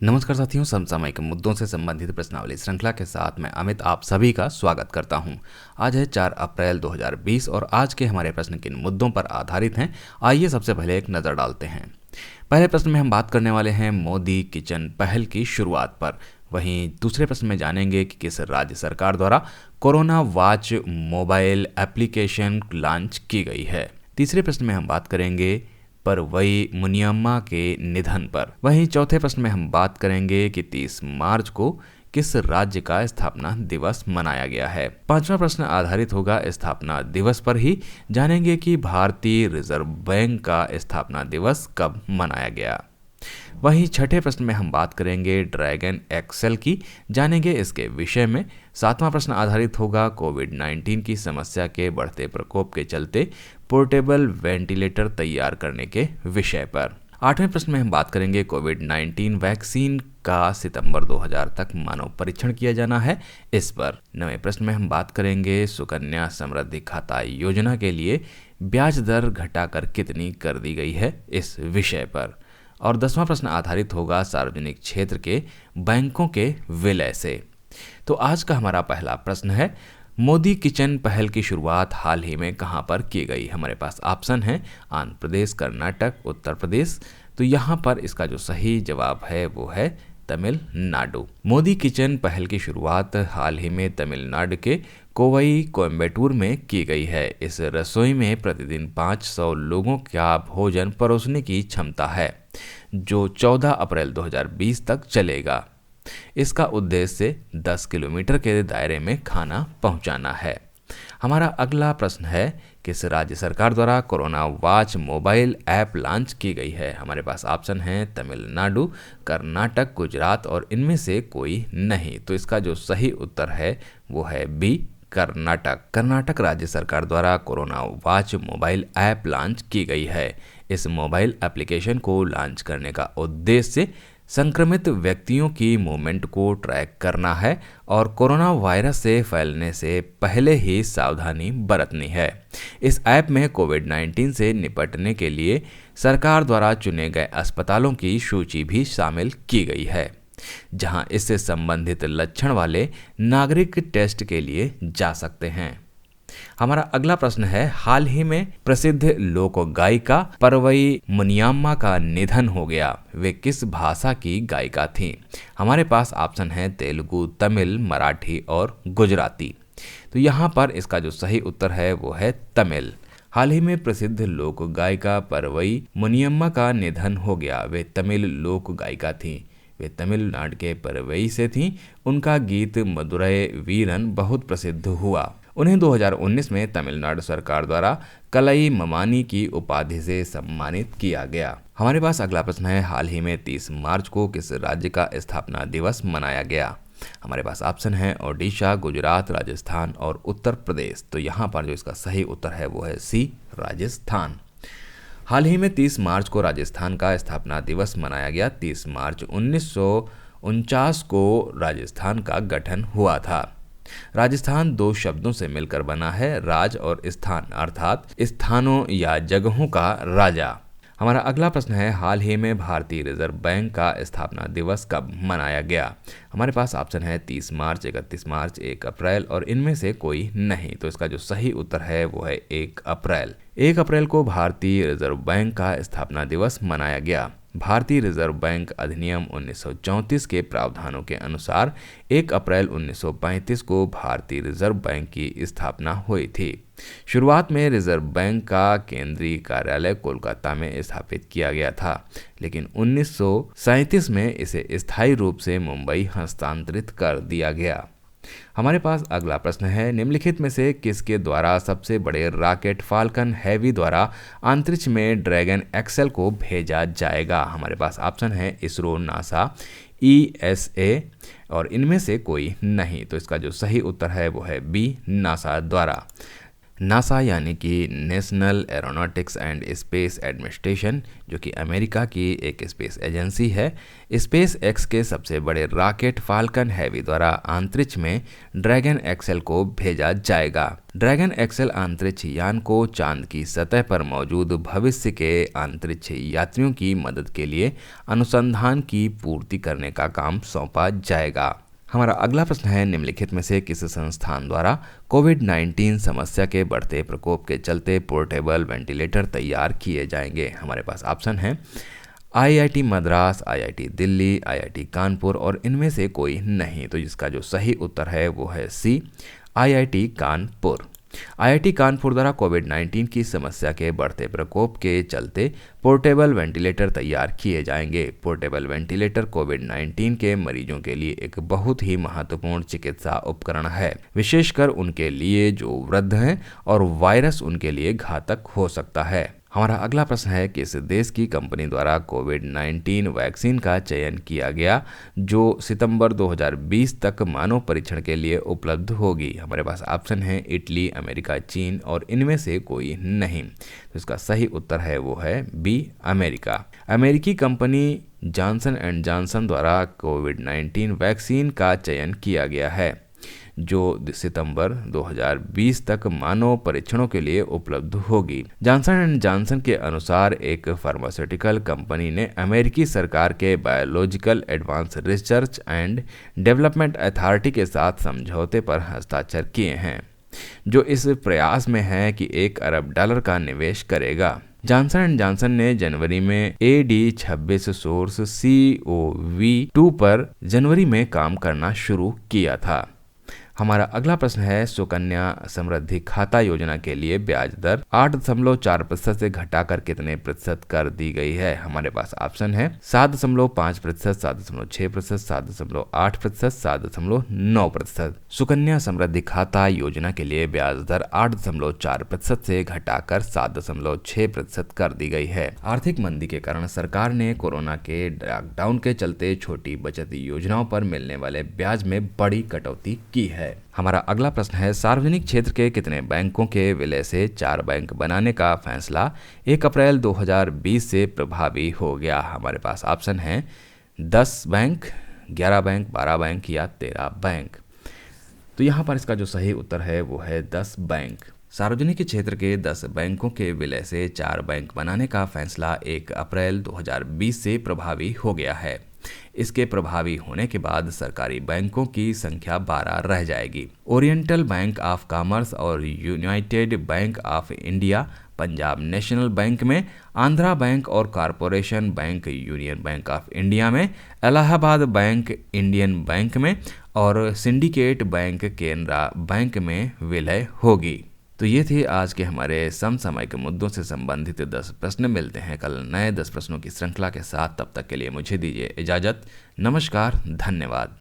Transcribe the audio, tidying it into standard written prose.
नमस्कार साथियों, समसामयिक मुद्दों से संबंधित प्रश्नावली श्रृंखला के साथ मैं अमित आप सभी का स्वागत करता हूं। आज है 4 अप्रैल 2020 और आज के हमारे प्रश्न किन मुद्दों पर आधारित हैं, आइए सबसे पहले एक नज़र डालते हैं। पहले प्रश्न में हम बात करने वाले हैं मोदी किचन पहल की शुरुआत पर। वहीं दूसरे प्रश्न में जानेंगे कि किस राज्य सरकार द्वारा corona watch mobile application launch की गई है। तीसरे प्रश्न में हम बात करेंगे परवई मुनियम्मा के निधन पर। वहीं चौथे प्रश्न में हम बात करेंगे कि 30 मार्च को किस राज्य का स्थापना दिवस मनाया गया है। पांचवा प्रश्न आधारित होगा स्थापना दिवस पर ही। जानेंगे कि भारतीय रिजर्व बैंक का स्थापना दिवस कब मनाया गया। वहीं छठे प्रश्न में हम बात करेंगे ड्रैगन एक्सेल की, जानेंगे इसके विषय में। सातवां प्रश्न आधारित होगा कोविड-19 की समस्या के बढ़ते प्रकोप के चलते पोर्टेबल वेंटिलेटर तैयार करने के विषय पर। आठवें प्रश्न में हम बात करेंगे कोविड-19 वैक्सीन का सितंबर 2000 तक मानव परीक्षण किया जाना है, इस पर। नवें प्रश्न में हम बात करेंगे सुकन्या समृद्धि खाता योजना के लिए ब्याज दर घटाकर कितनी कर दी गई है, इस विषय पर। और 10वां प्रश्न आधारित होगा सार्वजनिक क्षेत्र के बैंकों के विलय से। तो आज का हमारा पहला प्रश्न है, मोदी किचन पहल की शुरुआत हाल ही में कहां पर की गई। हमारे पास ऑप्शन है आंध्र प्रदेश, कर्नाटक, उत्तर प्रदेश। तो यहां पर इसका जो सही जवाब है वो है तमिलनाडु। मोदी किचन पहल की शुरुआत हाल ही में तमिलनाडु के कोवई कोयम्बटूर में की गई है। इस रसोई में प्रतिदिन 500 लोगों का भोजन परोसने की क्षमता है, जो 14 अप्रैल 2020 तक चलेगा। इसका उद्देश्य 10 किलोमीटर के दायरे में खाना पहुंचाना है। हमारा अगला प्रश्न है, किस राज्य सरकार द्वारा corona watch mobile app launch की गई है। हमारे पास ऑप्शन है तमिलनाडु, कर्नाटक, गुजरात और इनमें से कोई नहीं। तो इसका जो सही उत्तर है वो है बी, कर्नाटक। कर्नाटक राज्य सरकार द्वारा corona watch mobile app launch की गई है। इस मोबाइल एप्लीकेशन को लॉन्च करने का उद्देश्य संक्रमित व्यक्तियों की मूवमेंट को ट्रैक करना है और कोरोना वायरस से फैलने से पहले ही सावधानी बरतनी है। इस ऐप में कोविड-19 से निपटने के लिए सरकार द्वारा चुने गए अस्पतालों की सूची भी शामिल की गई है, जहां इससे संबंधित लक्षण वाले नागरिक टेस्ट के लिए जा सकते हैं। हमारा अगला प्रश्न है, हाल ही में प्रसिद्ध लोक गायिका परवई मुनियम्मा का निधन हो गया। वे किस भाषा की गायिका थीं? हमारे पास ऑप्शन है तेलुगु, तमिल, मराठी और गुजराती। तो यहाँ पर इसका जो सही उत्तर है वो है तमिल। हाल ही में प्रसिद्ध लोक गायिका परवई मुनियम्मा का निधन हो गया। वे तमिल लोक गायिका थीं। वे तमिलनाडु के परवई से थीं। उनका गीत मदुरै वीरन बहुत प्रसिद्ध हुआ। उन्हें 2019 में तमिलनाडु सरकार द्वारा कलई ममानी की उपाधि से सम्मानित किया गया। हमारे पास अगला प्रश्न है, हाल ही में 30 मार्च को किस राज्य का स्थापना दिवस मनाया गया। हमारे पास ऑप्शन है ओडिशा, गुजरात, राजस्थान और उत्तर प्रदेश। तो यहाँ पर जो इसका सही उत्तर है वो है सी, राजस्थान। हाल ही में 30 मार्च को राजस्थान का स्थापना दिवस मनाया गया। 30 मार्च 1949 को राजस्थान का गठन हुआ था। राजस्थान दो शब्दों से मिलकर बना है, राज और स्थान, अर्थात स्थानों या जगहों का राजा। हमारा अगला प्रश्न है, हाल ही में भारतीय रिजर्व बैंक का स्थापना दिवस कब मनाया गया। हमारे पास ऑप्शन है 30 मार्च, 31 मार्च, 1 अप्रैल और इनमें से कोई नहीं। तो इसका जो सही उत्तर है वो है 1 अप्रैल। 1 अप्रैल को भारतीय रिजर्व बैंक का स्थापना दिवस मनाया गया। भारतीय रिजर्व बैंक अधिनियम 1934 के प्रावधानों के अनुसार 1 अप्रैल 1935 को भारतीय रिजर्व बैंक की स्थापना हुई थी। शुरुआत में रिजर्व बैंक का केंद्रीय कार्यालय कोलकाता में स्थापित किया गया था, लेकिन 1937 में इसे स्थायी रूप से मुंबई हस्तांतरित कर दिया गया। हमारे पास अगला प्रश्न है, निम्नलिखित में से किसके द्वारा सबसे बड़े रॉकेट फाल्कन हैवी द्वारा अंतरिक्ष में ड्रैगन एक्सेल को भेजा जाएगा। हमारे पास ऑप्शन है इसरो, नासा, ESA और इनमें से कोई नहीं। तो इसका जो सही उत्तर है वो है बी, नासा द्वारा। नासा यानी कि national aeronautics and space administration, जो कि अमेरिका की एक स्पेस एजेंसी है, स्पेस एक्स के सबसे बड़े रॉकेट फाल्कन हैवी द्वारा अंतरिक्ष में ड्रैगन एक्सएल को भेजा जाएगा। ड्रैगन एक्सएल अंतरिक्ष यान को चांद की सतह पर मौजूद भविष्य के अंतरिक्ष यात्रियों की मदद के लिए अनुसंधान की पूर्ति करने का काम सौंपा जाएगा। हमारा अगला प्रश्न है, निम्नलिखित में से किस संस्थान द्वारा कोविड-19 समस्या के बढ़ते प्रकोप के चलते पोर्टेबल वेंटिलेटर तैयार किए जाएंगे? हमारे पास ऑप्शन है IIT Madras, IIT Delhi, IIT Kanpur और इनमें से कोई नहीं। तो इसका जो सही उत्तर है वो है सी, आईआईटी कानपुर। आईआईटी कानपुर द्वारा कोविड-19 की समस्या के बढ़ते प्रकोप के चलते पोर्टेबल वेंटिलेटर तैयार किए जाएंगे। पोर्टेबल वेंटिलेटर कोविड-19 के मरीजों के लिए एक बहुत ही महत्वपूर्ण चिकित्सा उपकरण है, विशेषकर उनके लिए जो वृद्ध हैं और वायरस उनके लिए घातक हो सकता है। हमारा अगला प्रश्न है, किस देश की कंपनी द्वारा कोविड-19 वैक्सीन का चयन किया गया जो सितंबर 2020 तक मानव परीक्षण के लिए उपलब्ध होगी? हमारे पास ऑप्शन है इटली, अमेरिका, चीन और इनमें से कोई नहीं। तो इसका सही उत्तर है वो है बी, अमेरिका। अमेरिकी कंपनी जॉनसन एंड जॉनसन द्वारा कोविड-19 वैक्सीन का चयन किया गया है जो सितंबर 2020 तक मानव परीक्षणों के लिए उपलब्ध होगी। जॉनसन एंड जॉनसन के अनुसार एक फार्मास्यूटिकल कंपनी ने अमेरिकी सरकार के biological advance research and development authority के साथ समझौते पर हस्ताक्षर किए हैं, जो इस प्रयास में है कि $1 अरब का निवेश करेगा। जॉनसन एंड जॉनसन ने जनवरी में AD26 सोर्स CoV-2 पर जनवरी में काम करना शुरू किया था। हमारा अगला प्रश्न है, सुकन्या समृद्धि खाता योजना के लिए ब्याज दर 8.4% से घटाकर कितने प्रतिशत कर दी गई है? हमारे पास ऑप्शन है 7.5%, 7.6%, 7.8%, 7.9%। सुकन्या समृद्धि खाता योजना के लिए ब्याज दर 8.4% से घटाकर 7.6% कर दी गई है। आर्थिक मंदी के कारण सरकार ने कोरोना के लॉकडाउन के चलते छोटी बचत योजनाओं पर मिलने वाले ब्याज में बड़ी कटौती की है। हमारा अगला प्रश्न है, सार्वजनिक क्षेत्र के कितने बैंकों के विलय से 4 बैंक बनाने का फैसला 1 अप्रैल 2020 से प्रभावी हो गया? हमारे पास ऑप्शन है 10 बैंक, 11 बैंक, 12 बैंक या 13 बैंक। तो यहाँ पर इसका जो सही उत्तर है वो है 10 बैंक। सार्वजनिक क्षेत्र के 10 बैंकों के विलय से 4 बैंक बनाने का फैसला 1 अप्रैल 2020 से प्रभावी हो गया है। इसके प्रभावी होने के बाद सरकारी बैंकों की संख्या 12 रह जाएगी। ओरिएंटल बैंक ऑफ कॉमर्स और United bank of India Punjab national bank में, आंध्रा बैंक और corporation bank union bank of India में, इलाहाबाद बैंक इंडियन बैंक में और सिंडिकेट बैंक केनरा बैंक में विलय होगी। तो ये थे आज के हमारे समसामयिक मुद्दों से संबंधित 10 प्रश्न। मिलते हैं कल नए 10 प्रश्नों की श्रृंखला के साथ। तब तक के लिए मुझे दीजिए इजाज़त। नमस्कार, धन्यवाद।